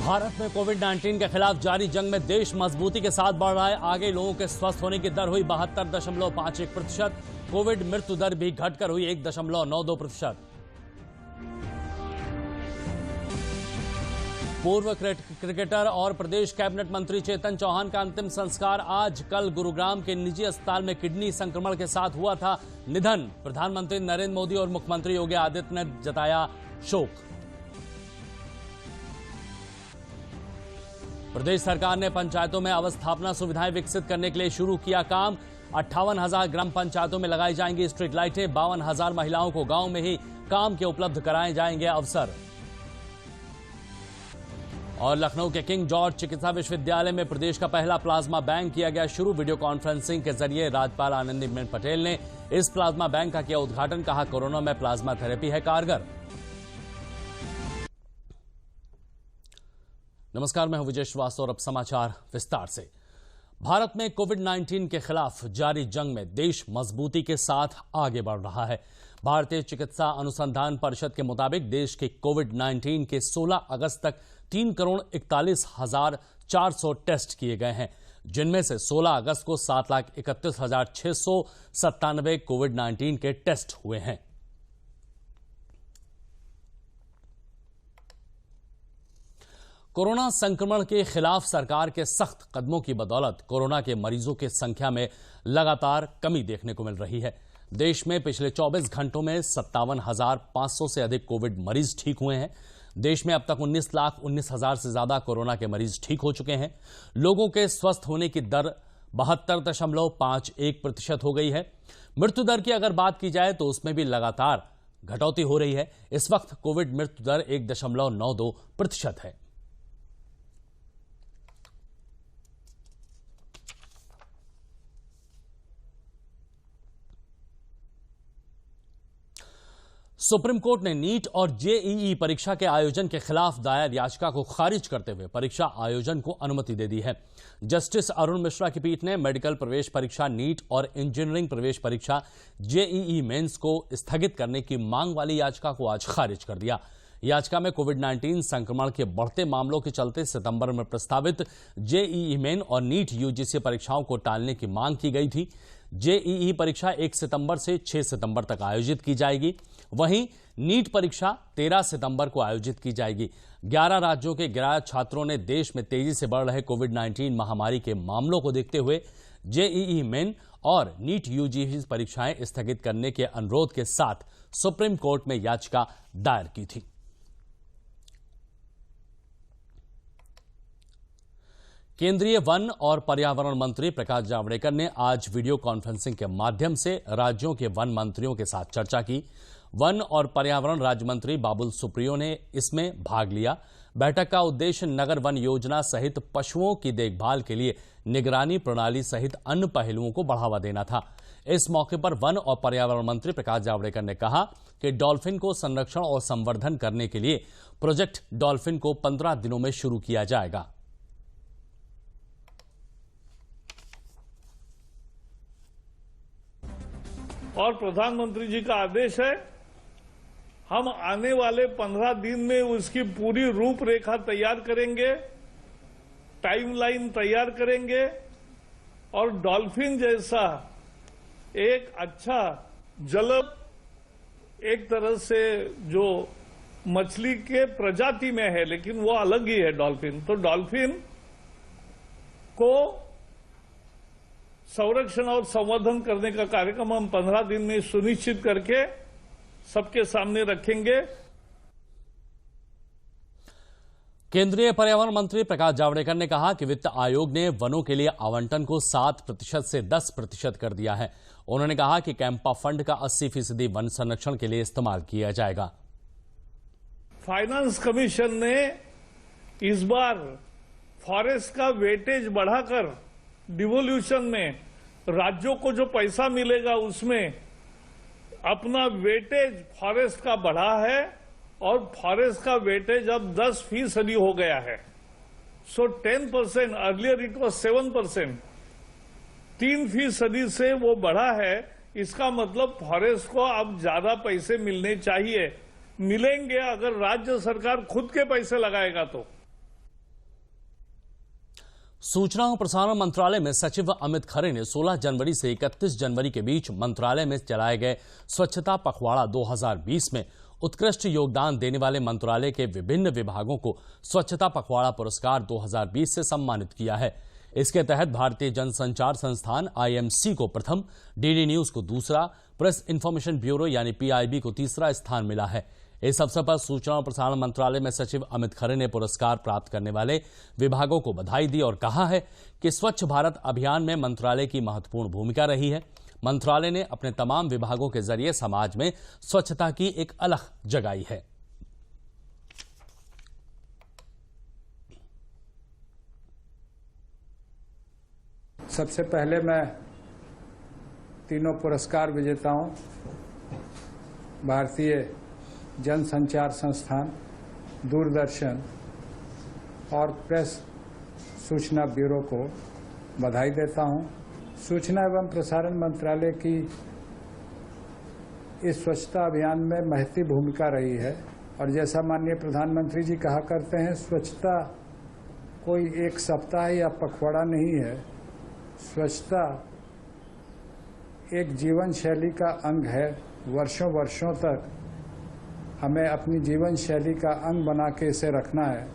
भारत में कोविड-19 के खिलाफ जारी जंग में देश मजबूती के साथ बढ़ रहा है आगे। लोगों के स्वस्थ होने की दर हुई 72.51%। कोविड मृत्यु दर भी घटकर हुई 1.92%। पूर्व क्रिकेटर और प्रदेश कैबिनेट मंत्री चेतन चौहान का अंतिम संस्कार आज कल गुरुग्राम के निजी अस्पताल में किडनी संक्रमण के साथ हुआ था निधन। प्रधानमंत्री नरेंद्र मोदी और मुख्यमंत्री योगी आदित्यनाथ ने जताया शोक। प्रदेश सरकार ने पंचायतों में अवस्थापना सुविधाएं विकसित करने के लिए शुरू किया काम। 58,000 ग्राम पंचायतों में लगाई जाएंगी स्ट्रीट लाइटें। 52,000 महिलाओं को गांव में ही काम के उपलब्ध कराए जाएंगे अवसर। और लखनऊ के किंग जॉर्ज चिकित्सा विश्वविद्यालय में प्रदेश का पहला प्लाज्मा बैंक किया गया शुरू। वीडियो कॉन्फ्रेंसिंग के जरिए राज्यपाल आनंदीबेन पटेल ने इस प्लाज्मा बैंक का किया उद्घाटन। कहा, कोरोना में प्लाज्मा थेरेपी है कारगर। नमस्कार, मैं हूं विजय श्रीवास्तव और अब समाचार विस्तार से। भारत में कोविड-19 के खिलाफ जारी जंग में देश मजबूती के साथ आगे बढ़ रहा है। भारतीय चिकित्सा अनुसंधान परिषद के मुताबिक देश के कोविड-19 के 16 अगस्त तक 3,41,400 टेस्ट किए गए हैं, जिनमें से 16 अगस्त को 7,31,697 कोविड-19 के टेस्ट हुए हैं। कोरोना संक्रमण के खिलाफ सरकार के सख्त कदमों की बदौलत कोरोना के मरीजों की संख्या में लगातार कमी देखने को मिल रही है। देश में पिछले 24 घंटों में 57,500 से अधिक कोविड मरीज ठीक हुए हैं। देश में अब तक 19,19,000 से ज्यादा कोरोना के मरीज ठीक हो चुके हैं। लोगों के स्वस्थ होने की दर 72.51% हो गई है। मृत्यु दर की अगर बात की जाए तो उसमें भी लगातार घटौती हो रही है। इस वक्त कोविड मृत्यु दर 1.92% है। सुप्रीम कोर्ट ने नीट और जेईई परीक्षा के आयोजन के खिलाफ दायर याचिका को खारिज करते हुए परीक्षा आयोजन को अनुमति दे दी है। जस्टिस अरुण मिश्रा की पीठ ने मेडिकल प्रवेश परीक्षा नीट और इंजीनियरिंग प्रवेश परीक्षा जेईई मेंस को स्थगित करने की मांग वाली याचिका को आज खारिज कर दिया। याचिका में कोविड-19 संक्रमण के बढ़ते मामलों के चलते सितंबर में प्रस्तावित जेईई मेन और नीट यूजीसी परीक्षाओं को टालने की मांग की गई थी। जेईई परीक्षा 1 सितंबर से 6 सितंबर तक आयोजित की जाएगी। वहीं नीट परीक्षा 13 सितंबर को आयोजित की जाएगी। 11 राज्यों के 11 छात्रों ने देश में तेजी से बढ़ रहे कोविड-19 महामारी के मामलों को देखते हुए जेईई मेन और नीट यूजीसी परीक्षाएं स्थगित करने के अनुरोध के साथ सुप्रीम कोर्ट में याचिका दायर की थी। केंद्रीय वन और पर्यावरण मंत्री प्रकाश जावड़ेकर ने आज वीडियो कॉन्फ्रेंसिंग के माध्यम से राज्यों के वन मंत्रियों के साथ चर्चा की। वन और पर्यावरण राज्य मंत्री बाबुल सुप्रियो ने इसमें भाग लिया। बैठक का उद्देश्य नगर वन योजना सहित पशुओं की देखभाल के लिए निगरानी प्रणाली सहित अन्य पहलुओं को बढ़ावा देना था। इस मौके पर वन और पर्यावरण मंत्री प्रकाश जावड़ेकर ने कहा कि डॉल्फिन को संरक्षण और संवर्धन करने के लिए प्रोजेक्ट डॉल्फिन को 15 दिनों में शुरू किया जाएगा। और प्रधानमंत्री जी का आदेश है, हम आने वाले 15 दिन में उसकी पूरी रूपरेखा तैयार करेंगे, टाइमलाइन तैयार करेंगे और डॉल्फिन जैसा एक अच्छा एक तरह से जो मछली के प्रजाति में है लेकिन वो अलग ही है डॉल्फिन, तो डॉल्फिन को संरक्षण और संवर्धन करने का कार्यक्रम हम 15 दिन में सुनिश्चित करके सबके सामने रखेंगे। केंद्रीय पर्यावरण मंत्री प्रकाश जावड़ेकर ने कहा कि वित्त आयोग ने वनों के लिए आवंटन को 7% से 10% कर दिया है। उन्होंने कहा कि कैंपा फंड का 80% वन संरक्षण के लिए इस्तेमाल किया जाएगा। फाइनेंस कमीशन ने इस बार फॉरेस्ट का वेटेज बढ़ाकर डिवोल्यूशन में राज्यों को जो पैसा मिलेगा उसमें अपना वेटेज फॉरेस्ट का बढ़ा है और फॉरेस्ट का वेटेज अब 10% हो गया है। सो 10%, अर्लियर इट वॉज 7%, 3% से वो बढ़ा है। इसका मतलब फॉरेस्ट को अब ज्यादा पैसे मिलने चाहिए, मिलेंगे अगर राज्य सरकार खुद के पैसे लगाएगा तो। सूचना और प्रसारण मंत्रालय में सचिव अमित खरे ने 16 जनवरी से 31 जनवरी के बीच मंत्रालय में चलाए गए स्वच्छता पखवाड़ा 2020 में उत्कृष्ट योगदान देने वाले मंत्रालय के विभिन्न विभागों को स्वच्छता पखवाड़ा पुरस्कार 2020 से सम्मानित किया है। इसके तहत भारतीय जनसंचार संस्थान IMC को प्रथम, DD न्यूज को दूसरा, प्रेस इंफॉर्मेशन ब्यूरो यानी PIB को तीसरा स्थान मिला है। इस अवसर पर सूचना और प्रसारण मंत्रालय में सचिव अमित खरे ने पुरस्कार प्राप्त करने वाले विभागों को बधाई दी और कहा है कि स्वच्छ भारत अभियान में मंत्रालय की महत्वपूर्ण भूमिका रही है। मंत्रालय ने अपने तमाम विभागों के जरिए समाज में स्वच्छता की एक अलग जगाई है। सबसे पहले मैं तीनों पुरस्कार विजेताओं भारतीय जनसंचार संस्थान, दूरदर्शन और प्रेस सूचना ब्यूरो को बधाई देता हूं। सूचना एवं प्रसारण मंत्रालय की इस स्वच्छता अभियान में महती भूमिका रही है और जैसा माननीय प्रधानमंत्री जी कहा करते हैं, स्वच्छता कोई एक सप्ताह या पखवाड़ा नहीं है। स्वच्छता एक जीवन शैली का अंग है। वर्षों वर्षों तक हमें अपनी जीवन शैली का अंग बना के इसे रखना है।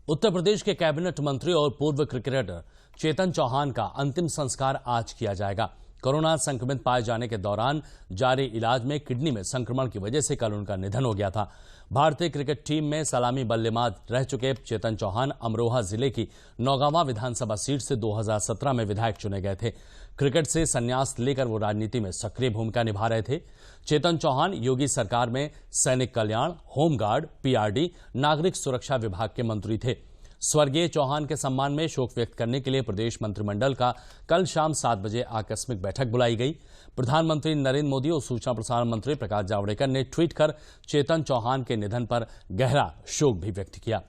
उत्तर प्रदेश के कैबिनेट मंत्री और पूर्व क्रिकेटर चेतन चौहान का अंतिम संस्कार आज किया जाएगा। कोरोना संक्रमित पाए जाने के दौरान जारी इलाज में किडनी में संक्रमण की वजह से कल उनका निधन हो गया था। भारतीय क्रिकेट टीम में सलामी बल्लेबाज रह चुके चेतन चौहान अमरोहा जिले की नौगांवा विधानसभा सीट से 2017 में विधायक चुने गए थे। क्रिकेट से संन्यास लेकर वो राजनीति में सक्रिय भूमिका निभा रहे थे। चेतन चौहान योगी सरकार में सैनिक कल्याण, होमगार्ड, PRD, नागरिक सुरक्षा विभाग के मंत्री थे। स्वर्गीय चौहान के सम्मान में शोक व्यक्त करने के लिए प्रदेश मंत्रिमंडल का कल शाम 7 बजे आकस्मिक बैठक बुलाई गई। प्रधानमंत्री नरेंद्र मोदी और सूचना प्रसारण मंत्री प्रकाश जावड़ेकर ने ट्वीट कर चेतन चौहान के निधन पर गहरा शोक भी व्यक्त किया।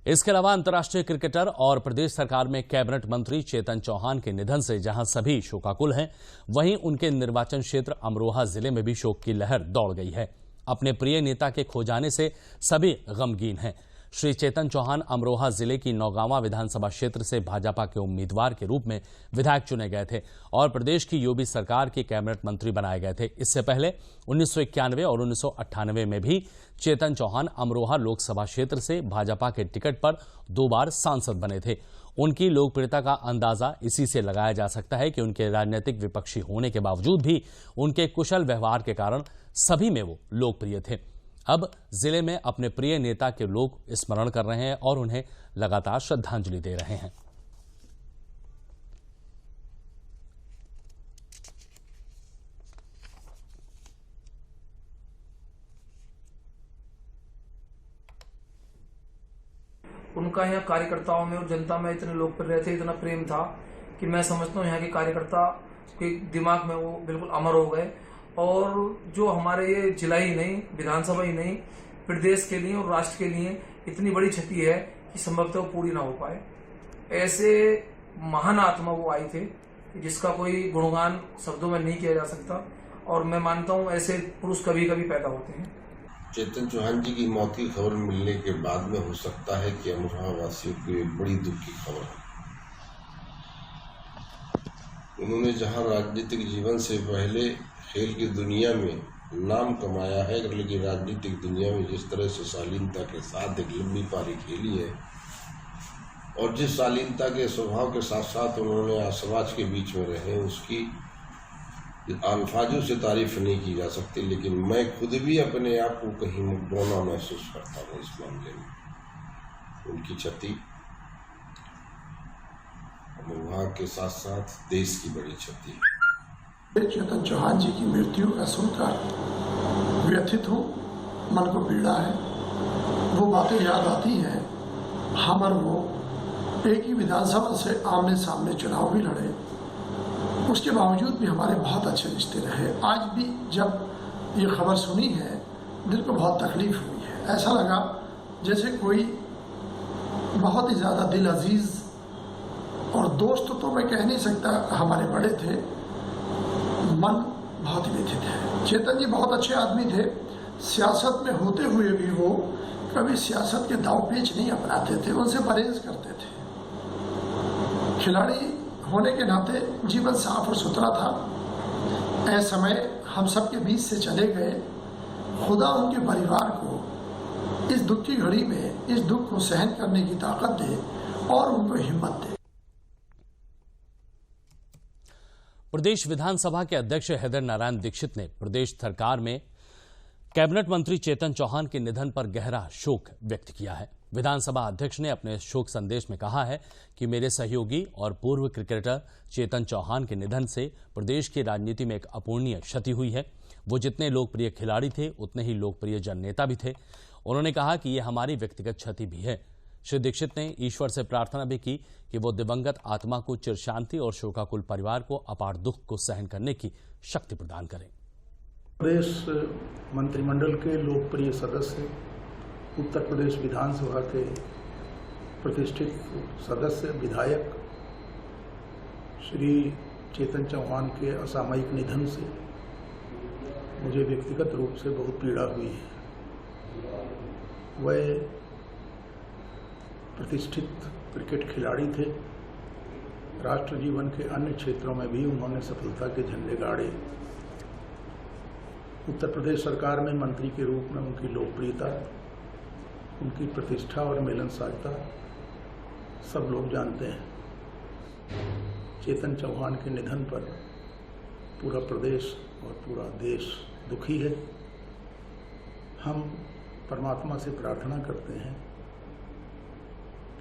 इसके अलावा अंतर्राष्ट्रीय क्रिकेटर और प्रदेश सरकार में कैबिनेट मंत्री चेतन चौहान के निधन से जहां सभी शोकाकुल हैं, वहीं उनके निर्वाचन क्षेत्र अमरोहा जिले में भी शोक की लहर दौड़ गई है। अपने प्रिय नेता के खो जाने से सभी गमगीन हैं। श्री चेतन चौहान अमरोहा जिले की नौगांवा विधानसभा क्षेत्र से भाजपा के उम्मीदवार के रूप में विधायक चुने गए थे और प्रदेश की योगी सरकार के कैबिनेट मंत्री बनाए गए थे। इससे पहले 1991 और 1998 में भी चेतन चौहान अमरोहा लोकसभा क्षेत्र से भाजपा के टिकट पर 2 बार सांसद बने थे। उनकी लोकप्रियता का अंदाजा इसी से लगाया जा सकता है कि उनके राजनीतिक विपक्षी होने के बावजूद भी उनके कुशल व्यवहार के कारण सभी में वो लोकप्रिय थे। अब जिले में अपने प्रिय नेता के लोग स्मरण कर रहे हैं और उन्हें लगातार श्रद्धांजलि दे रहे हैं। उनका यहाँ कार्यकर्ताओं में और जनता में इतने लोकप्रिय थे, इतना प्रेम था कि मैं समझता हूँ यहाँ के कार्यकर्ता के दिमाग में वो बिल्कुल अमर हो गए। और जो हमारे ये जिला ही नहीं, विधानसभा ही नहीं, प्रदेश के लिए और राष्ट्र के लिए इतनी बड़ी क्षति है कि संभवतः वो पूरी ना हो पाए। ऐसे महान आत्मा वो आए थे जिसका कोई गुणगान शब्दों में नहीं किया जा सकता और मैं मानता हूँ ऐसे पुरुष कभी कभी पैदा होते हैं। चेतन चौहान जी की मौत की खबर मिलने के बाद में हो सकता है कि अमरोहा वासियों को एक बड़ी दुख की खबर है। उन्होंने जहां राजनीतिक जीवन से पहले खेल की दुनिया में नाम कमाया है, लेकिन राजनीतिक दुनिया में जिस तरह से शालीनता के साथ एक लंबी पारी खेली है और जिस शालीनता के स्वभाव के साथ साथ उन्होंने समाज के बीच में रहे, उसकी अल्फाजों से तारीफ नहीं की जा सकती। लेकिन मैं खुद भी अपने आप को कहीं मुकदौना महसूस करता हूँ इस मामले में। उनकी क्षति अमरोहा के साथ साथ देश की बड़ी क्षति है। चेतन चौहान जी की मृत्यु का सुनकर व्यथित हूँ, मन को पीड़ा है। वो बातें याद आती हैं, हम और वो एक ही विधानसभा से आमने सामने चुनाव भी लड़े, उसके बावजूद भी हमारे बहुत अच्छे रिश्ते रहे। आज भी जब ये खबर सुनी है, दिल को बहुत तकलीफ हुई है। ऐसा लगा जैसे कोई बहुत ही ज़्यादा दिल अजीज और दोस्त तो मैं कह नहीं सकता, हमारे बड़े थे, मन बहुत ही व्यथित है। चेतन जी बहुत अच्छे आदमी थे, सियासत में होते हुए भी वो कभी सियासत के दाव पेच नहीं अपनाते थे, उनसे परहेज करते थे। खिलाड़ी होने के नाते जीवन साफ और सुथरा था। ऐसे समय हम सबके बीच से चले गए। खुदा उनके परिवार को इस दुख की घड़ी में इस दुख को सहन करने की ताकत दे और उनको हिम्मत दे। प्रदेश विधानसभा के अध्यक्ष हृदय नारायण दीक्षित ने प्रदेश सरकार में कैबिनेट मंत्री चेतन चौहान के निधन पर गहरा शोक व्यक्त किया है। विधानसभा अध्यक्ष ने अपने शोक संदेश में कहा है कि मेरे सहयोगी और पूर्व क्रिकेटर चेतन चौहान के निधन से प्रदेश की राजनीति में एक अपूर्णीय क्षति हुई है। वो जितने लोकप्रिय खिलाड़ी थे उतने ही लोकप्रिय जननेता भी थे। उन्होंने कहा कि ये हमारी व्यक्तिगत क्षति भी है। श्री दीक्षित ने ईश्वर से प्रार्थना भी की कि वो दिवंगत आत्मा को चिर शांति और शोकाकुल परिवार को अपार दुख को सहन करने की शक्ति प्रदान करें। प्रदेश मंत्रिमंडल के लोकप्रिय सदस्य, उत्तर प्रदेश विधानसभा के प्रतिष्ठित सदस्य विधायक श्री चेतन चौहान के असामयिक निधन से मुझे व्यक्तिगत रूप से बहुत पीड़ा हुई है। वह प्रतिष्ठित क्रिकेट खिलाड़ी थे। राष्ट्र जीवन के अन्य क्षेत्रों में भी उन्होंने सफलता के झंडे गाड़े। उत्तर प्रदेश सरकार में मंत्री के रूप में उनकी लोकप्रियता, उनकी प्रतिष्ठा और मिलनसारता सब लोग जानते हैं। चेतन चौहान के निधन पर पूरा प्रदेश और पूरा देश दुखी है। हम परमात्मा से प्रार्थना करते हैं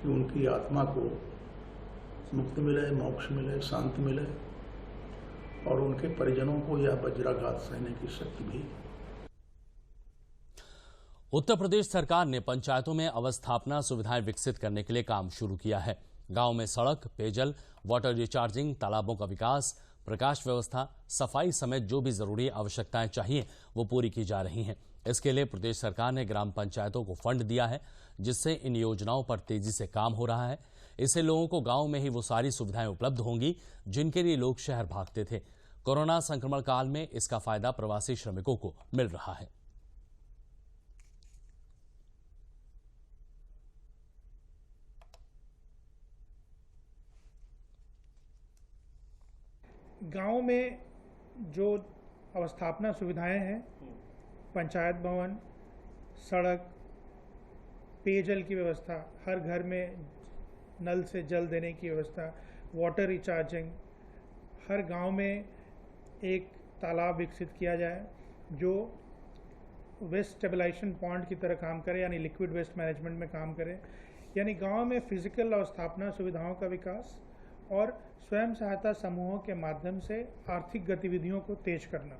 कि उनकी आत्मा को मुक्ति मिले, मोक्ष मिले, शांति मिले और उनके परिजनों को यह वज्राघात सहने की शक्ति भी। उत्तर प्रदेश सरकार ने पंचायतों में अवस्थापना सुविधाएं विकसित करने के लिए काम शुरू किया है। गांव में सड़क, पेयजल, वाटर रिचार्जिंग, तालाबों का विकास, प्रकाश व्यवस्था, सफाई समेत जो भी जरूरी आवश्यकताएं चाहिए वो पूरी की जा रही हैं। इसके लिए प्रदेश सरकार ने ग्राम पंचायतों को फंड दिया है, जिससे इन योजनाओं पर तेजी से काम हो रहा है। इससे लोगों को गांव में ही वो सारी सुविधाएं उपलब्ध होंगी जिनके लिए लोग शहर भागते थे। कोरोना संक्रमण काल में इसका फायदा प्रवासी श्रमिकों को मिल रहा है। गांव में जो अवस्थापना सुविधाएं हैं, पंचायत भवन, सड़क, पेयजल की व्यवस्था, हर घर में नल से जल देने की व्यवस्था, वाटर रिचार्जिंग, हर गांव में एक तालाब विकसित किया जाए जो वेस्ट स्टेबलाइजेशन पॉइंट की तरह काम करे, यानी लिक्विड वेस्ट मैनेजमेंट में काम करे। यानी गांव में फिजिकल अवस्थापना सुविधाओं का विकास और स्वयं सहायता समूहों के माध्यम से आर्थिक गतिविधियों को तेज करना,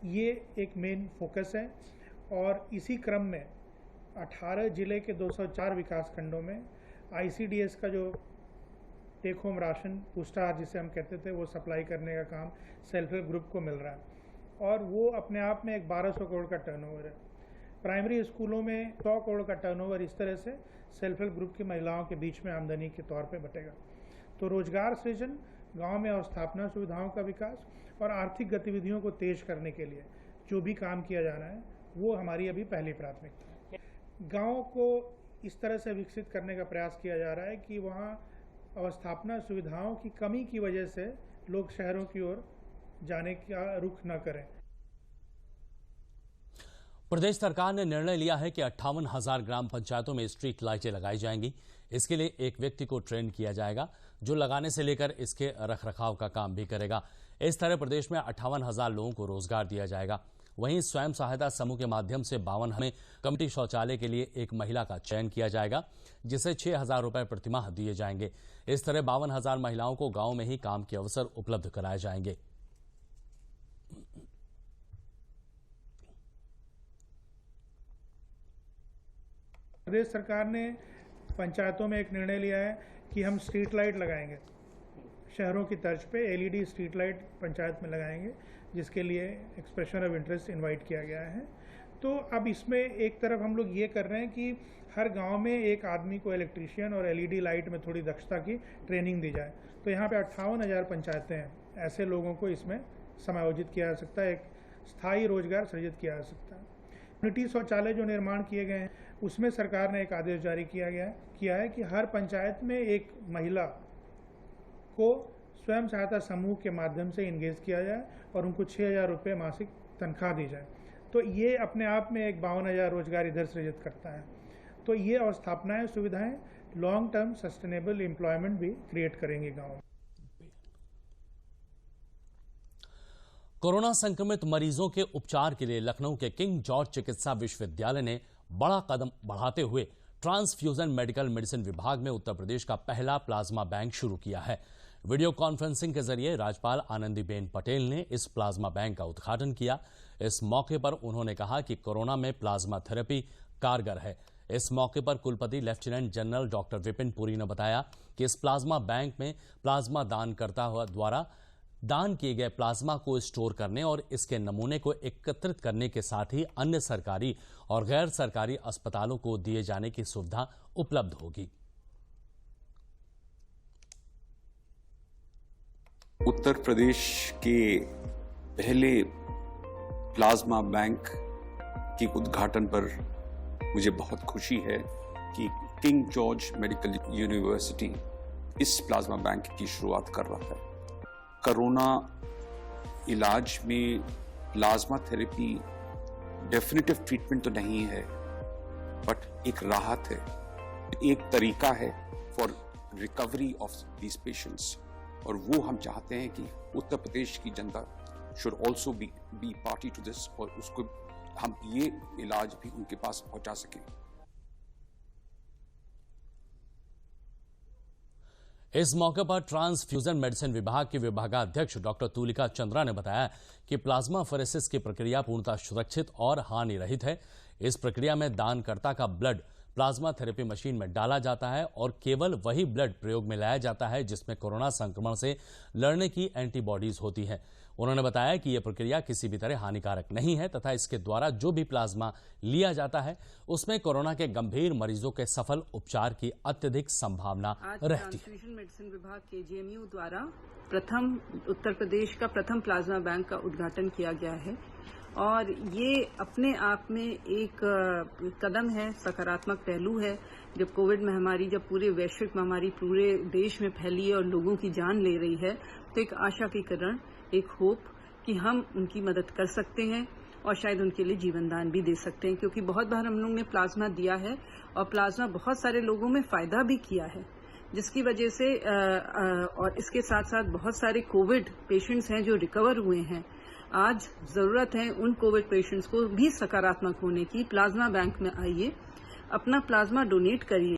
ये एक मेन फोकस है। और इसी क्रम में 18 जिले के 204 विकास खंडों में ICDS का जो टेक होम राशन पुष्टाहार जिसे हम कहते थे वो सप्लाई करने का काम सेल्फ हेल्प ग्रुप को मिल रहा है और वो अपने आप में एक 1200 करोड़ का टर्नओवर है। प्राइमरी स्कूलों में 100 करोड़ का टर्नओवर इस तरह से सेल्फ हेल्प ग्रुप की महिलाओं के बीच में आमदनी के तौर पे बटेगा। तो रोजगार सृजन, गांव में अवस्थापना सुविधाओं का विकास और आर्थिक गतिविधियों को तेज करने के लिए जो भी काम किया जाना है वो हमारी अभी पहली प्राथमिकता है। गाँव को इस तरह से विकसित करने का प्रयास किया जा रहा है कि वहाँ अवस्थापना सुविधाओं की कमी की वजह से लोग शहरों की ओर जाने का रुख न करें। प्रदेश सरकार ने निर्णय लिया है कि 58,000 ग्राम पंचायतों में स्ट्रीट लाइटें लगाई जाएंगी। इसके लिए एक व्यक्ति को ट्रेन किया जाएगा जो लगाने से लेकर इसके रखरखाव का काम भी करेगा। इस तरह प्रदेश में 58,000 लोगों को रोजगार दिया जाएगा। वहीं स्वयं सहायता समूह के माध्यम से 52 में कमेटी शौचालय के लिए एक महिला का चयन किया जाएगा जिसे 6,000 रुपए प्रतिमाह दिए जाएंगे। इस तरह 52,000 महिलाओं को गांव में ही काम के अवसर उपलब्ध कराए जाएंगे। प्रदेश सरकार ने पंचायतों में एक निर्णय लिया है कि हम स्ट्रीट लाइट लगाएंगे, शहरों की तर्ज पे LED स्ट्रीट लाइट पंचायत में लगाएंगे, जिसके लिए एक्सप्रेशन ऑफ इंटरेस्ट इनवाइट किया गया है। तो अब इसमें एक तरफ हम लोग ये कर रहे हैं कि हर गांव में एक आदमी को इलेक्ट्रीशियन और LED लाइट में थोड़ी दक्षता की ट्रेनिंग दी जाए। तो यहाँ पे 58,000 पंचायतें हैं, ऐसे लोगों को इसमें समायोजित किया जा सकता है, एक स्थायी रोजगार सृजित किया जा सकता है। कम्युनिटी शौचालय जो निर्माण किए गए हैं उसमें सरकार ने एक आदेश जारी किया है कि हर पंचायत में एक महिला को स्वयं सहायता समूह के माध्यम से इंगेज किया जाए और उनको 6,000 रुपये मासिक तनख्वाह दी जाए। तो ये अपने आप में एक 52,000 रोजगार इधर सृजित करता है। तो ये अवस्थापनाएं, सुविधाएं लॉन्ग टर्म सस्टेनेबल एम्प्लॉयमेंट भी क्रिएट करेंगे गाँव में। कोरोना संक्रमित मरीजों के उपचार के लिए लखनऊ के किंग जॉर्ज चिकित्सा विश्वविद्यालय ने बड़ा कदम बढ़ाते हुए ट्रांसफ्यूजन मेडिकल मेडिसिन विभाग में उत्तर प्रदेश का पहला प्लाज्मा बैंक शुरू किया है। वीडियो कॉन्फ्रेंसिंग के जरिए राज्यपाल आनंदीबेन पटेल ने इस प्लाज्मा बैंक का उद्घाटन किया। इस मौके पर उन्होंने कहा कि कोरोना में प्लाज्मा थेरेपी कारगर है। इस मौके पर कुलपति lieutenant general doctor Vipin Puri ने बताया कि इस प्लाज्मा बैंक में प्लाज्मा दानकर्ता द्वारा दान किए गए प्लाज्मा को स्टोर करने और इसके नमूने को एकत्रित करने के साथ ही अन्य सरकारी और गैर सरकारी अस्पतालों को दिए जाने की सुविधा उपलब्ध होगी। उत्तर प्रदेश के पहले प्लाज्मा बैंक के उद्घाटन पर मुझे बहुत खुशी है कि किंग जॉर्ज मेडिकल यूनिवर्सिटी इस प्लाज्मा बैंक की शुरुआत कर रहा है। कोरोना इलाज में प्लाज्मा थेरेपी डेफिनेटिव ट्रीटमेंट तो नहीं है, बट एक राहत है, एक तरीका है for recovery of these patients. और वो हम चाहते हैं कि उत्तर प्रदेश की जनता should also be party to this, और उसको हम ये इलाज भी उनके पास पहुंचा सकें। इस मौके पर ट्रांसफ्यूजन मेडिसिन विभाग के विभागाध्यक्ष डॉक्टर तुलिका चंद्रा ने बताया कि प्लाज्मा फेरेसिस की प्रक्रिया पूर्णतः सुरक्षित और हानि रहित है। इस प्रक्रिया में दानकर्ता का ब्लड प्लाज्मा थेरेपी मशीन में डाला जाता है और केवल वही ब्लड प्रयोग में लाया जाता है जिसमें कोरोना संक्रमण से लड़ने की एंटीबॉडीज होती है। उन्होंने बताया कि यह प्रक्रिया किसी भी तरह हानिकारक नहीं है तथा इसके द्वारा जो भी प्लाज्मा लिया जाता है उसमें कोरोना के गंभीर मरीजों के सफल उपचार की अत्यधिक संभावना रहती है। ट्रांसफ्यूजन मेडिसिन विभाग KGMU द्वारा उत्तर प्रदेश का प्रथम प्लाज्मा बैंक का उद्घाटन किया गया है और ये अपने आप में एक कदम है, सकारात्मक पहलू है। जब कोविड महामारी, जब पूरे वैश्विक महामारी पूरे देश में फैली है और लोगों की जान ले रही है, तो एक आशा की किरण, एक होप कि हम उनकी मदद कर सकते हैं और शायद उनके लिए जीवन दान भी दे सकते हैं, क्योंकि बहुत बार हम लोगों ने प्लाज्मा दिया है और प्लाज्मा बहुत सारे लोगों में फायदा भी किया है, जिसकी वजह से और इसके साथ साथ बहुत सारे कोविड पेशेंट्स हैं जो रिकवर हुए हैं। आज जरूरत है उन कोविड पेशेंट्स को भी सकारात्मक होने की। प्लाज्मा बैंक में आइए, अपना प्लाज्मा डोनेट करिए।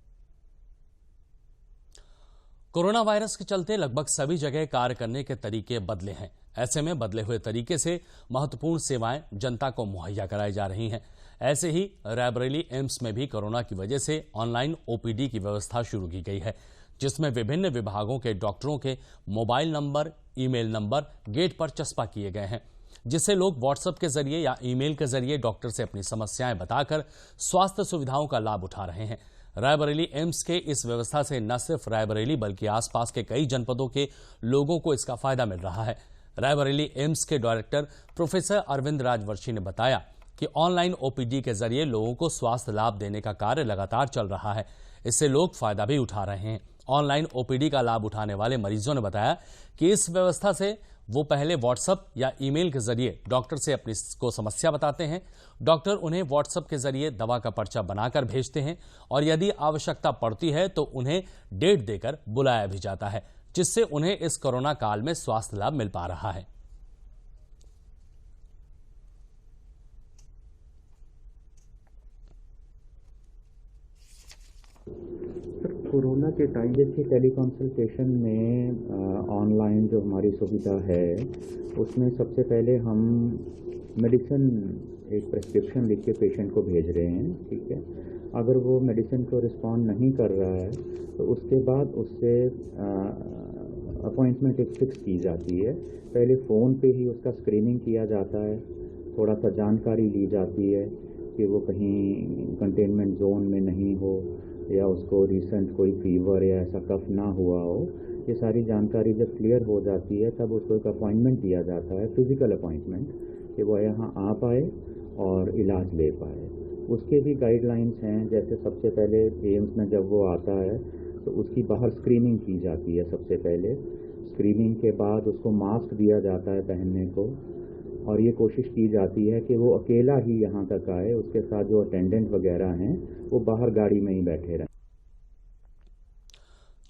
कोरोना वायरस के चलते लगभग सभी जगह कार्य करने के तरीके बदले हैं। ऐसे में बदले हुए तरीके से महत्वपूर्ण सेवाएं जनता को मुहैया कराई जा रही हैं। ऐसे ही रायबरेली एम्स में भी कोरोना की वजह से ऑनलाइन OPD की व्यवस्था शुरू की गई है, जिसमें विभिन्न विभागों के डॉक्टरों के mobile number, email number gate पर चस्पा किए गए हैं, जिससे लोग व्हाट्सएप के जरिए या ईमेल के जरिए डॉक्टर से अपनी समस्याएं बताकर स्वास्थ्य सुविधाओं का लाभ उठा रहे हैं। रायबरेली एम्स के इस व्यवस्था से न सिर्फ रायबरेली बल्कि आसपास के कई जनपदों के लोगों को इसका फायदा मिल रहा है। रायबरेली एम्स के डायरेक्टर प्रोफेसर अरविंद राजवंशी ने बताया कि ऑनलाइन OPD के जरिए लोगों को स्वास्थ्य लाभ देने का कार्य लगातार चल रहा है। इससे लोग फायदा भी उठा रहे हैं। ऑनलाइन OPD का लाभ उठाने वाले मरीजों ने बताया कि इस व्यवस्था से वो पहले व्हाट्सएप या ईमेल के जरिए डॉक्टर से अपनी को समस्या बताते हैं। डॉक्टर उन्हें व्हाट्सएप के जरिए दवा का पर्चा बनाकर भेजते हैं और यदि आवश्यकता पड़ती है तो उन्हें डेट देकर बुलाया भी जाता है, जिससे उन्हें इस कोरोना काल में स्वास्थ्य लाभ मिल पा रहा है। कोरोना के टाइम देखिए टेलीकंसल्टेशन में ऑनलाइन जो हमारी सुविधा है उसमें सबसे पहले हम मेडिसिन एक प्रेस्क्रिप्शन लिख के पेशेंट को भेज रहे हैं, ठीक है। अगर वो मेडिसिन को रिस्पॉन्ड नहीं कर रहा है तो उसके बाद उससे अपॉइंटमेंट एक फिक्स की जाती है। पहले फ़ोन पे ही उसका स्क्रीनिंग किया जाता है, थोड़ा सा जानकारी ली जाती है कि वो कहीं कंटेनमेंट जोन में नहीं हो या उसको रिसेंट कोई फीवर या ऐसा कफ ना हुआ हो। ये सारी जानकारी जब क्लियर हो जाती है तब उसको एक अपॉइंटमेंट दिया जाता है, फिजिकल अपॉइंटमेंट, कि वो यहाँ आ पाए और इलाज ले पाए। उसके भी गाइडलाइंस हैं। जैसे सबसे पहले एम्स में जब वो आता है तो उसकी बाहर स्क्रीनिंग की जाती है। सबसे पहले स्क्रीनिंग के बाद उसको मास्क दिया जाता है पहनने को, और ये कोशिश की जाती है कि वो अकेला ही यहाँ तक आए, उसके साथ जो अटेंडेंट वगैरह हैं वो बाहर गाड़ी में ही बैठे रहें।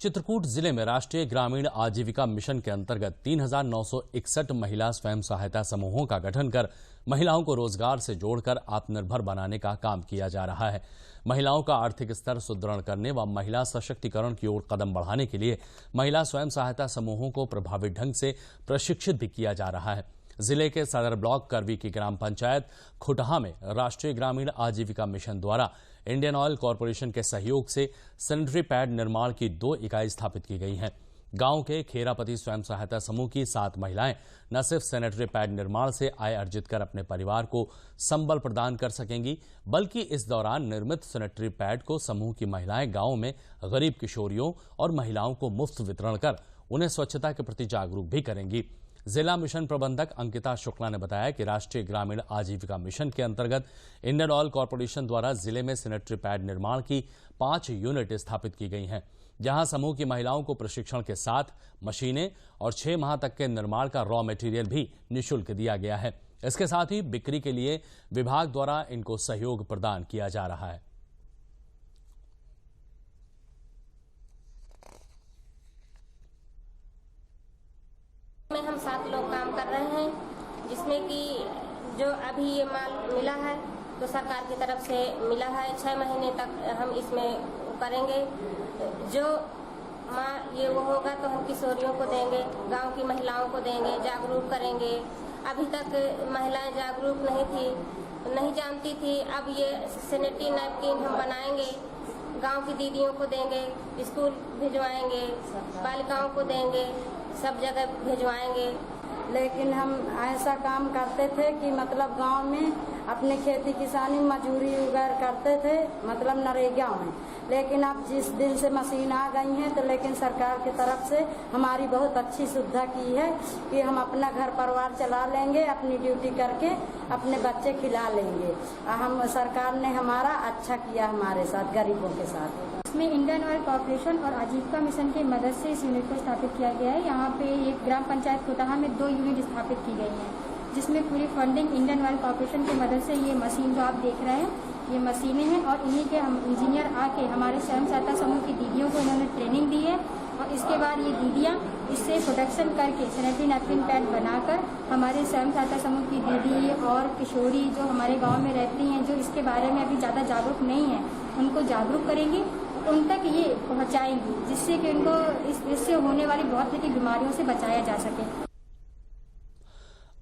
चित्रकूट जिले में राष्ट्रीय ग्रामीण आजीविका मिशन के अंतर्गत 3,961 महिला स्वयं सहायता समूहों का गठन कर महिलाओं को रोजगार से जोड़कर आत्मनिर्भर बनाने का काम किया जा रहा है। महिलाओं का आर्थिक स्तर सुदृढ़ करने व महिला सशक्तिकरण की ओर कदम बढ़ाने के लिए महिला स्वयं सहायता समूहों को प्रभावी ढंग से प्रशिक्षित भी किया जा रहा है। जिले के सदर ब्लॉक करवी की ग्राम पंचायत खुटहा में राष्ट्रीय ग्रामीण आजीविका मिशन द्वारा इंडियन ऑयल कॉरपोरेशन के सहयोग से सैनिटरी पैड निर्माण की 2 इकाई स्थापित की गई हैं। गांव के खेरापति स्वयं सहायता समूह की 7 महिलाएं न सिर्फ सैनिटरी पैड निर्माण से आय अर्जित कर अपने परिवार को संबल प्रदान कर सकेंगी, बल्कि इस दौरान निर्मित सैनिटरी पैड को समूह की महिलाएं गांव में गरीब किशोरियों और महिलाओं को मुफ्त वितरण कर उन्हें स्वच्छता के प्रति जागरूक भी करेंगी। जिला मिशन प्रबंधक अंकिता शुक्ला ने बताया कि राष्ट्रीय ग्रामीण आजीविका मिशन के अंतर्गत इंडियन ऑयल कॉरपोरेशन द्वारा जिले में सैनिटरी पैड निर्माण की 5 यूनिट स्थापित की गई हैं, जहां समूह की महिलाओं को प्रशिक्षण के साथ मशीनें और 6 माह तक के निर्माण का रॉ मटेरियल भी निःशुल्क दिया गया है। इसके साथ ही बिक्री के लिए विभाग द्वारा इनको सहयोग प्रदान किया जा रहा है। में हम 7 लोग काम कर रहे हैं, जिसमें कि जो अभी ये माल मिला है तो सरकार की तरफ से मिला है। 6 महीने तक हम इसमें करेंगे। जो ये वो होगा तो हम किशोरियों को देंगे, गांव की महिलाओं को देंगे, जागरूक करेंगे। अभी तक महिलाएं जागरूक नहीं थी, नहीं जानती थी। अब ये सैनिटरी नैपकिन हम बनाएंगे, गांव की दीदियों को देंगे, स्कूल भिजवाएंगे, बालिकाओं को देंगे, सब जगह भिजवाएंगे। लेकिन हम ऐसा काम करते थे कि मतलब गांव में अपने खेती किसानी मजदूरी वगैरह करते थे, मतलब नरेगा में। लेकिन अब जिस दिन से मशीन आ गई है तो लेकिन सरकार की तरफ से हमारी बहुत अच्छी सुविधा की है कि हम अपना घर परिवार चला लेंगे, अपनी ड्यूटी करके अपने बच्चे खिला लेंगे। हम सरकार ने हमारा अच्छा किया हमारे साथ, गरीबों के साथ। इसमें इंडियन ऑयल कॉरपोरेशन और आजीविका मिशन की मदद से इस यूनिट को स्थापित किया गया है। यहाँ पे एक ग्राम पंचायत खुटहा में 2 यूनिट स्थापित की गई हैं, जिसमें पूरी फंडिंग इंडियन ऑयल कॉरपोरेशन की मदद से ये मशीन जो आप देख रहे हैं ये मशीनें हैं, और इन्हीं के हम इंजीनियर आके हमारे स्वयं सहायता समूह की दीदियों को इन्होंने ट्रेनिंग दी है, और इसके बाद ये दीदियाँ इससे प्रोडक्शन करके सैनिटरी नैपकिन पैड बनाकर हमारे स्वयं सहायता समूह की दीदी और किशोरी जो हमारे गाँव में रहती हैं, जो इसके बारे में अभी ज़्यादा जागरूक नहीं है, उनको जागरूक करेंगी, उन तक ये पहुँचाएंगी, जिससे कि उनको इससे होने वाली बहुत सी बीमारियों से बचाया जा सके।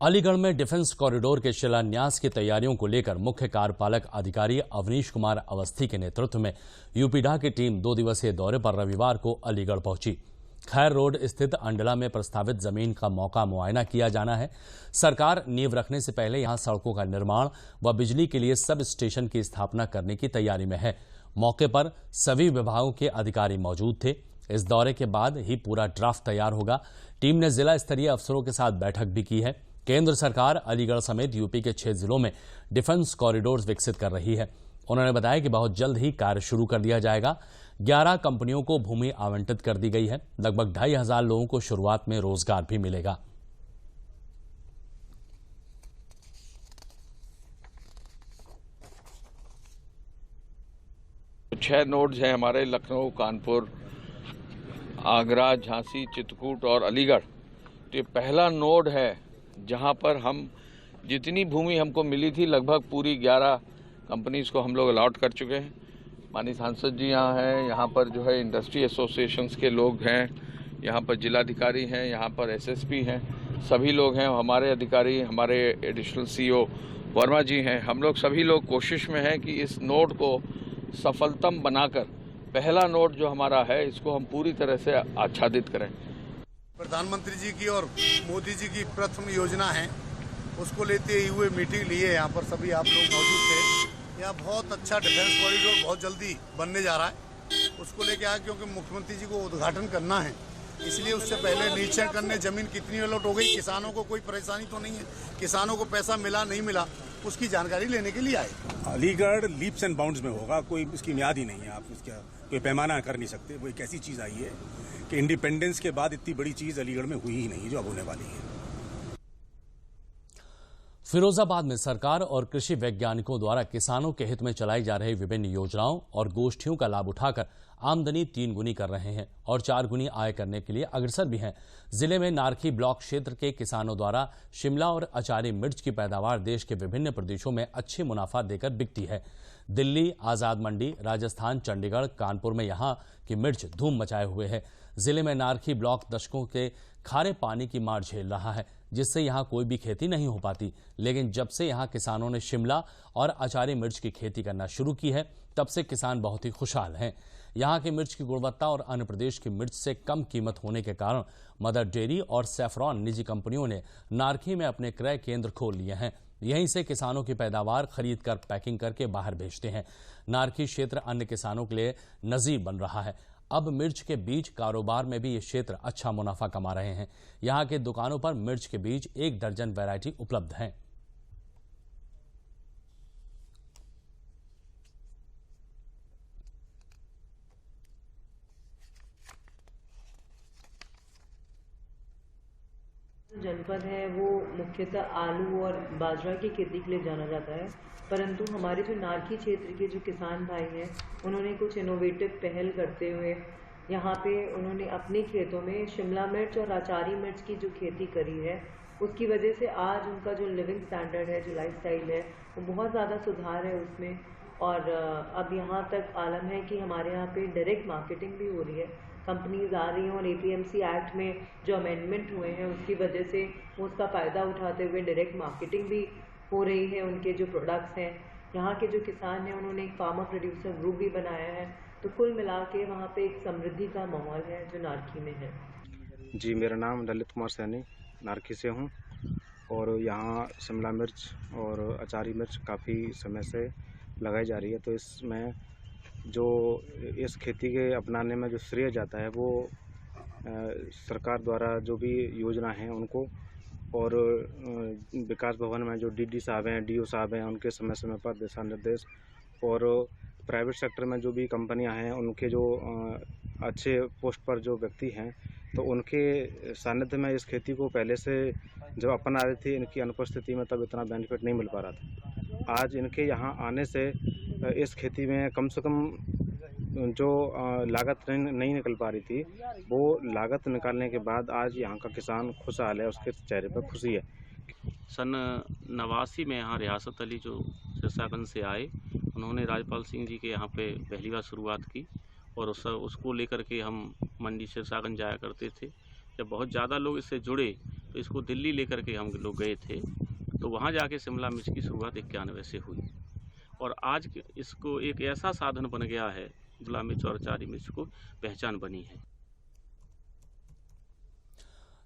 अलीगढ़ में डिफेंस कॉरिडोर के शिलान्यास की तैयारियों को लेकर मुख्य कार्यपालक अधिकारी अवनीश कुमार अवस्थी के नेतृत्व में यूपीडा की टीम 2 दिवसीय दौरे पर रविवार को अलीगढ़ पहुंची। खैर रोड स्थित अंडला में प्रस्तावित जमीन का मौका मुआयना किया जाना है। सरकार नींव रखने से पहले यहां सड़कों का निर्माण व बिजली के लिए सब स्टेशन की स्थापना करने की तैयारी में है। मौके पर सभी विभागों के अधिकारी मौजूद थे। इस दौरे के बाद ही पूरा ड्राफ्ट तैयार होगा। टीम ने जिला स्तरीय अफसरों के साथ बैठक भी की है। केंद्र सरकार अलीगढ़ समेत यूपी के 6 जिलों में डिफेंस कॉरिडोर विकसित कर रही है। उन्होंने बताया कि बहुत जल्द ही कार्य शुरू कर दिया जाएगा। 11 कंपनियों को भूमि आवंटित कर दी गई है। लगभग 2,500 लोगों को शुरुआत में रोजगार भी मिलेगा। छह नोड्स हैं हमारे, लखनऊ, कानपुर, आगरा, झांसी, चित्रकूट और अलीगढ़। तो ये पहला नोड है जहां पर हम जितनी भूमि हमको मिली थी लगभग पूरी 11 कंपनीज को हम लोग अलॉट कर चुके हैं। माननीय सांसद जी यहाँ हैं, यहाँ पर जो है इंडस्ट्री एसोसिएशंस के लोग हैं, यहाँ पर जिलाधिकारी हैं, यहाँ पर एसएसपी हैं, सभी लोग हैं, हमारे अधिकारी, हमारे एडिशनल सीईओ वर्मा जी हैं। हम लोग सभी लोग कोशिश में हैं कि इस नोड को सफलतम बनाकर पहला नोड जो हमारा है इसको हम पूरी तरह से आच्छादित करें। प्रधानमंत्री जी की और मोदी जी की प्रथम योजना है, उसको लेते हुए मीटिंग लिए यहाँ पर सभी आप लोग मौजूद थे। यहाँ बहुत अच्छा डिफेंस कॉरिडोर बहुत जल्दी बनने जा रहा है, उसको लेके आया क्योंकि मुख्यमंत्री जी को उद्घाटन करना है, इसलिए उससे पहले निरीक्षण करने जमीन कितनी अलॉट हो गई, किसानों को कोई परेशानी तो नहीं है, किसानों को पैसा मिला नहीं मिला, उसकी जानकारी लेने के लिए आए। अलीगढ़ लीप्स एंड बाउंड्स में होगा, कोई इसकी मियाद ही नहीं है, आप इसका कोई पैमाना कर नहीं सकते। वो एक ऐसी चीज़ आई है कि इंडिपेंडेंस के बाद इतनी बड़ी चीज़ अलीगढ़ में हुई ही नहीं जो अब होने वाली है। फिरोजाबाद में सरकार और कृषि वैज्ञानिकों द्वारा किसानों के हित में चलाई जा रही विभिन्न योजनाओं और गोष्ठियों का लाभ उठाकर आमदनी 3 गुनी कर रहे हैं और 4 गुनी आय करने के लिए अग्रसर भी हैं। जिले में नारखी ब्लॉक क्षेत्र के किसानों द्वारा शिमला और अचारी मिर्च की पैदावार देश के विभिन्न प्रदेशों में अच्छे मुनाफा देकर बिकती है। दिल्ली, आजाद मंडी, राजस्थान, चंडीगढ़, कानपुर में यहां की मिर्च धूम मचाए हुए है। जिले में नारखी ब्लॉक दशकों के खारे पानी की मार झेल रहा है, जिससे यहां कोई भी खेती नहीं हो पाती। लेकिन जब से यहां किसानों ने शिमला और अचारी मिर्च की खेती करना शुरू की है, तब से किसान बहुत ही खुशहाल हैं। यहां की मिर्च की गुणवत्ता और अन्य प्रदेश की मिर्च से कम कीमत होने के कारण मदर डेयरी और सैफरॉन निजी कंपनियों ने नारखी में अपने क्रय केंद्र खोल लिए हैं। यहीं से किसानों की पैदावार खरीद कर पैकिंग करके बाहर भेजते हैं। नारखी क्षेत्र अन्य किसानों के लिए नजीर बन रहा है। अब मिर्च के बीज कारोबार में भी ये क्षेत्र अच्छा मुनाफा कमा रहे हैं। यहां के दुकानों पर मिर्च के बीज 1 दर्जन वैरायटी उपलब्ध हैं। जनपद है वो मुख्यतः आलू और बाजरा की खेती के लिए जाना जाता है, परंतु हमारे जो नारखी क्षेत्र के जो किसान भाई हैं उन्होंने कुछ इनोवेटिव पहल करते हुए यहाँ पे उन्होंने अपने खेतों में शिमला मिर्च और अचारी मिर्च की जो खेती करी है, उसकी वजह से आज उनका जो लिविंग स्टैंडर्ड है, जो लाइफस्टाइल है, वो बहुत ज़्यादा सुधार है उसमें। और अब यहाँ तक आलम है कि हमारे यहाँ पे डायरेक्ट मार्केटिंग भी हो रही है, कंपनीज आ रही हैं और APMC एक्ट में जो अमेंडमेंट हुए हैं उसकी वजह से वो उसका फ़ायदा उठाते हुए डायरेक्ट मार्केटिंग भी हो रही है उनके जो प्रोडक्ट्स हैं। यहाँ के जो किसान हैं उन्होंने एक फार्मर प्रोड्यूसर ग्रुप भी बनाया है, तो कुल मिला के वहाँ पे एक समृद्धि का माहौल है जो नारखी में है। जी, मेरा नाम ललित कुमार सैनी, नारखी से हूँ और यहाँ शिमला मिर्च और अचारी मिर्च काफ़ी समय से लगाई जा रही है। तो इसमें जो इस खेती के अपनाने में जो श्रेय जाता है वो सरकार द्वारा जो भी योजना है उनको, और विकास भवन में जो DD साहब हैं, DO साहब हैं, उनके समय समय पर दिशा निर्देश, और प्राइवेट सेक्टर में जो भी कंपनियां हैं उनके जो अच्छे पोस्ट पर जो व्यक्ति हैं, तो उनके सानिध्य में इस खेती को पहले से जब अपना रहे थे, इनकी अनुपस्थिति में तब इतना बेनिफिट नहीं मिल पा रहा था। आज इनके यहाँ आने से इस खेती में कम से कम जो लागत नहीं निकल पा रही थी, वो लागत निकालने के बाद आज यहाँ का किसान खुशहाल है, उसके चेहरे पर खुशी है। सन 89 में यहाँ रियासत अली जो सिरसागंज से आए, उन्होंने राजपाल सिंह जी के यहाँ पे पहली बार शुरुआत की और उसको लेकर के हम मंडी सिरसागंज जाया करते थे। जब बहुत ज़्यादा लोग इससे जुड़े तो इसको दिल्ली लेकर के हम लोग गए थे, तो वहाँ जाके शिमला मिर्च की शुरुआत 91 से हुई और आज इसको एक ऐसा साधन बन गया है, शिमला मिर्च और अचारी मिर्च को पहचान बनी है।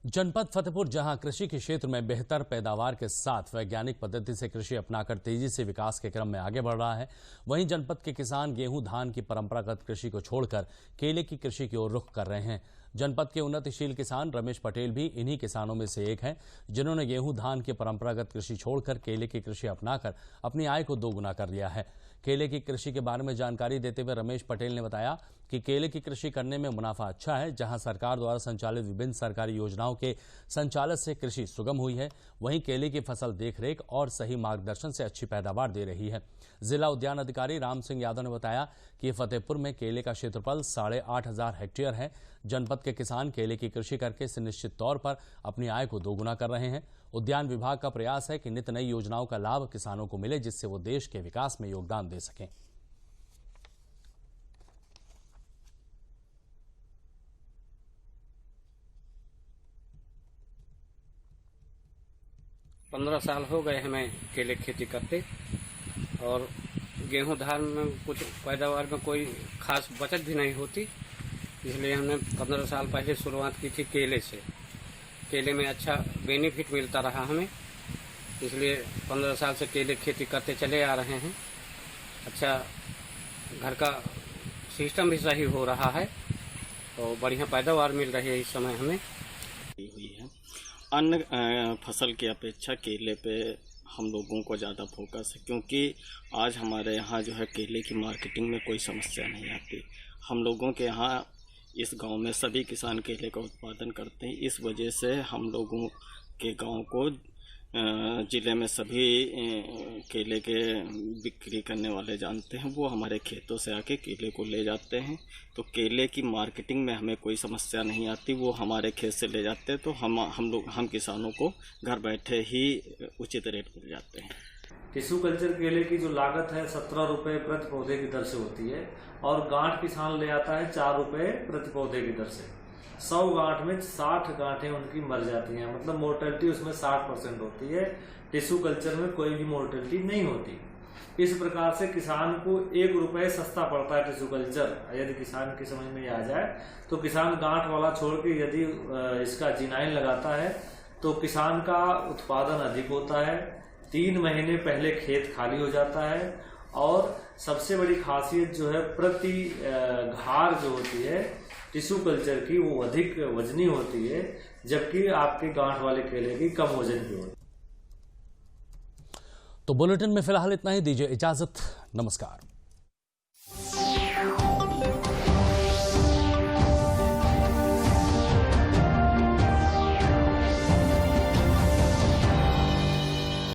जनपद फतेहपुर जहां कृषि के क्षेत्र में बेहतर पैदावार के साथ वैज्ञानिक पद्धति से कृषि अपनाकर तेजी से विकास के क्रम में आगे बढ़ रहा है, वहीं जनपद के किसान गेहूं धान की परंपरागत कृषि को छोड़कर केले की कृषि की ओर रुख कर रहे हैं। जनपद के उन्नतिशील किसान रमेश पटेल भी इन्हीं किसानों में से एक हैं, जिन्होंने गेहूं धान की परंपरागत कृषि छोड़कर केले की कृषि अपनाकर अपनी आय को दोगुना कर लिया है। केले की कृषि के बारे में जानकारी देते हुए रमेश पटेल ने बताया कि केले की कृषि करने में मुनाफा अच्छा है। जहां सरकार द्वारा संचालित विभिन्न सरकारी योजनाओं के संचालन से कृषि सुगम हुई है, वहीं केले की फसल देखरेख और सही मार्गदर्शन से अच्छी पैदावार दे रही है। जिला उद्यान अधिकारी राम सिंह यादव ने बताया कि फतेहपुर में केले का क्षेत्रफल 8,500 हेक्टेयर है। जनपद के किसान केले की कृषि करके सुनिश्चित तौर पर अपनी आय को दोगुना कर रहे हैं। उद्यान विभाग का प्रयास है कि नित नई योजनाओं का लाभ किसानों को मिले, जिससे वो देश के विकास में योगदान दे सकें। पंद्रह साल हो गए हमें केले की खेती करते, और गेहूं धान में कुछ पैदावार में कोई खास बचत भी नहीं होती, इसलिए हमने 15 साल पहले शुरुआत की थी केले से। केले में अच्छा बेनिफिट मिलता रहा हमें, इसलिए 15 साल से केले की खेती करते चले आ रहे हैं। अच्छा घर का सिस्टम भी सही हो रहा है और बढ़िया पैदावार मिल रही है इस समय हमें। हुई है। अन्य फसल की अपेक्षा केले पे हम लोगों को ज़्यादा फोकस है, क्योंकि आज हमारे यहाँ जो है केले की मार्केटिंग में कोई समस्या नहीं आती। हम लोगों के यहाँ इस गांव में सभी किसान केले का उत्पादन करते हैं। इस वजह से हम लोगों के गांव को ज़िले में सभी केले के बिक्री करने वाले जानते हैं। वो हमारे खेतों से आके केले को ले जाते हैं, तो केले की मार्केटिंग में हमें कोई समस्या नहीं आती। वो हमारे खेत से ले जाते हैं, तो हम किसानों को घर बैठे ही उचित रेट मिल जाते हैं। टिश्यू कल्चर केले की जो लागत है 17 रुपये प्रति पौधे की दर से होती है और गांठ किसान ले आता है 4 रुपये प्रति पौधे की दर से। 100 गांठ में 60 गांठें उनकी मर जाती हैं, मतलब मोर्टेलिटी उसमें 60% होती है। टिश्यू कल्चर में कोई भी मोर्टेलिटी नहीं होती। इस प्रकार से किसान को 1 रुपये सस्ता पड़ता है टिश्यू कल्चर। यदि किसान की समझ में आ जाए तो किसान गांठ वाला छोड़ के यदि इसका जिनाइन लगाता है तो किसान का उत्पादन अधिक होता है। 3 महीने पहले खेत खाली हो जाता है और सबसे बड़ी खासियत जो है प्रति घार जो होती है टिश्यू कल्चर की वो अधिक वजनी होती है, जबकि आपके गांठ वाले केले की कम वजन की होती है। तो बुलेटिन में फिलहाल इतना ही। दीजिए इजाजत। नमस्कार।